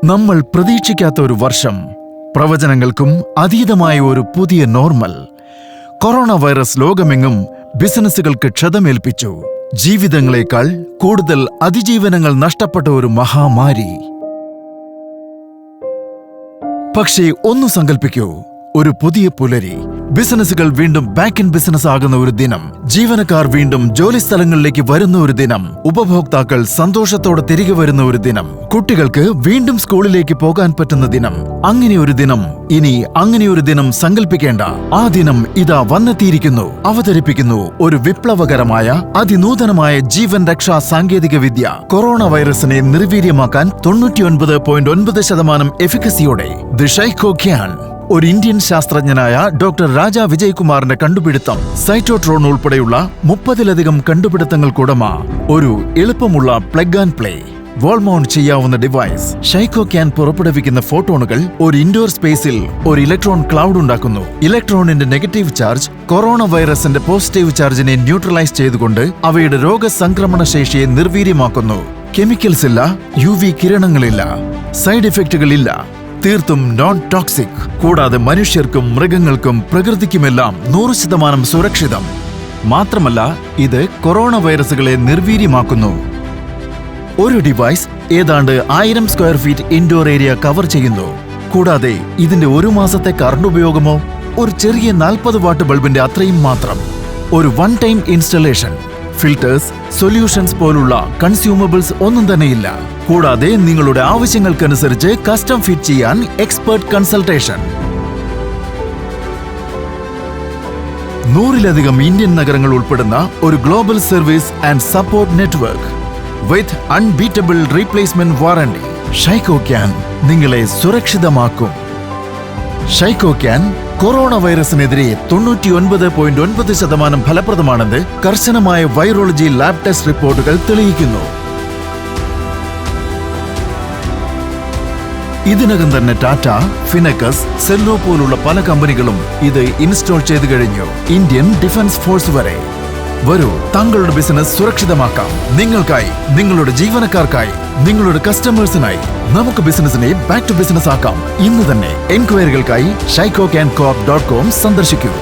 നമ്മൾ പ്രതീക്ഷിക്കാത്ത ഒരു വർഷം, പ്രവചനങ്ങൾക്കും അതീതമായ ഒരു പുതിയ നോർമൽ. കൊറോണ വൈറസ് ലോകമെങ്ങും ബിസിനസ്സുകൾക്ക് ക്ഷതമേൽപ്പിച്ചു. ജീവിതങ്ങളെക്കാൾ കൂടുതൽ അതിജീവനങ്ങൾ നഷ്ടപ്പെട്ട ഒരു മഹാമാരി. പക്ഷേ ഒന്നു സങ്കൽപ്പിക്കൂ, ഒരു പുതിയ പുലരി. ബിസിനസ്സുകൾ വീണ്ടും ബാക്ക് ഇൻ ബിസിനസ് ആകുന്ന ഒരു ദിനം. ജീവനക്കാർ വീണ്ടും ജോലിസ്ഥലങ്ങളിലേക്ക് വരുന്ന ഒരു ദിനം. ഉപഭോക്താക്കൾ സന്തോഷത്തോടെ തിരികെ വരുന്ന ഒരു ദിനം. കുട്ടികൾക്ക് വീണ്ടും സ്കൂളിലേക്ക് പോകാൻ പറ്റുന്ന ദിനം. അങ്ങനെ ഒരു ദിനം, ഇനി അങ്ങനെ ഒരു ദിനം സങ്കല്പിക്കേണ്ട. ആ ദിനം ഇതാ വന്നെത്തിയിരിക്കുന്നു. അവതരിപ്പിക്കുന്നു ഒരു വിപ്ലവകരമായ അതിനൂതനമായ ജീവൻ രക്ഷാ സാങ്കേതിക വിദ്യ. കൊറോണ വൈറസിനെ നിർവീര്യമാക്കാൻ 99.9% എഫിക്കസിയോടെ ദി ഷൈക്കോക്യാൻ. ഒരു ഇന്ത്യൻ ശാസ്ത്രജ്ഞനായ ഡോക്ടർ രാജ വിജയ് കുമാറിന്റെ കണ്ടുപിടുത്തം. സൈറ്റോട്രോൺ ഉൾപ്പെടെയുള്ള 30-ലധികം കണ്ടുപിടുത്തങ്ങൾക്കുടമ. ഒരു എളുപ്പമുള്ള plug and play, wall mount ചെയ്യാവുന്ന ഡിവൈസ്. ഷൈക്കോക്യാൻ പുറപ്പെടുവിക്കുന്ന ഫോട്ടോണുകൾ ഒരു ഇൻഡോർ സ്പേസിൽ ഒരു ഇലക്ട്രോൺ ക്ലൗഡ് ഉണ്ടാക്കുന്നു. ഇലക്ട്രോണിന്റെ നെഗറ്റീവ് ചാർജ് കൊറോണ വൈറസിന്റെ പോസിറ്റീവ് ചാർജിനെ ന്യൂട്രലൈസ് ചെയ്തുകൊണ്ട് അവയുടെ രോഗസംക്രമണ ശേഷിയെ നിർവീര്യമാക്കുന്നു. കെമിക്കൽസ് ഇല്ല, UV കിരണങ്ങളില്ല, സൈഡ് ഇഫക്റ്റുകളില്ല. തീർത്തും നോൺ ടോക്സിക്. കൂടാതെ മനുഷ്യർക്കും മൃഗങ്ങൾക്കും പ്രകൃതിക്കുമെല്ലാം 100% സുരക്ഷിതം. മാത്രമല്ല, ഇത് കൊറോണ വൈറസുകളെ നിർവീര്യമാക്കുന്നു. ഒരു ഡിവൈസ് ഏതാണ്ട് 1000 square feet indoor area cover ചെയ്യുന്നു. കൂടാതെ ഇതിന്റെ ഒരു മാസത്തെ കറണ്ട് ഉപയോഗമോ ഒരു ചെറിയ 40 വാട്ട് ബൾബിന്റെ അത്രയും മാത്രം. ഒരു one time installation. Filters, solutions പോലുള്ള കൺസ്യൂമബിൾസ് ഒന്നും തന്നെയില്ല. കൂടാതെ നിങ്ങളുടെ ആവശ്യങ്ങൾക്കനുസരിച്ച് കസ്റ്റം ഫിറ്റ് ചെയ്യാൻ എക്സ്പെർട്ട് കൺസൾട്ടേഷൻ. 100-ലധികം ഇന്ത്യൻ നഗരങ്ങൾ ഉൾപ്പെടുന്ന ഒരു global service and support network with unbeatable replacement warranty. ഷൈക്കോക്യാൻ നിങ്ങളെ സുരക്ഷിതമാക്കും. ഷൈക്കോക്യാൻ കൊറോണ വൈറസിനെതിരെ 99.9% ഫലപ്രദമാണെന്ന് കർശനമായ വൈറോളജി ലാബ് ടെസ്റ്റ് റിപ്പോർട്ടുകൾ തെളിയിക്കുന്നു. ഇതിനകം തന്നെ ടാറ്റ, ഫിനക്കസ്, സെല്ലോ പോലുള്ള പല കമ്പനികളും ഇത് ഇൻസ്റ്റാൾ ചെയ്തു കഴിഞ്ഞു. ഇന്ത്യൻ ഡിഫൻസ് ഫോഴ്സ് വരെ. വരൂ, താങ്കളുടെ ബിസിനസ് സുരക്ഷിതമാക്കാം. നിങ്ങൾക്കായി, നിങ്ങളുടെ ജീവനക്കാർക്കായി, നിങ്ങളുടെ കസ്റ്റമേഴ്സിനായി നമുക്ക് ബിസിനസിനെ ബാക്ക് ടു ബിസിനസ് ആക്കാം. ഇന്ന് തന്നെ എൻക്വയറികൾക്കായി shycocancorp.com സന്ദർശിക്കൂ.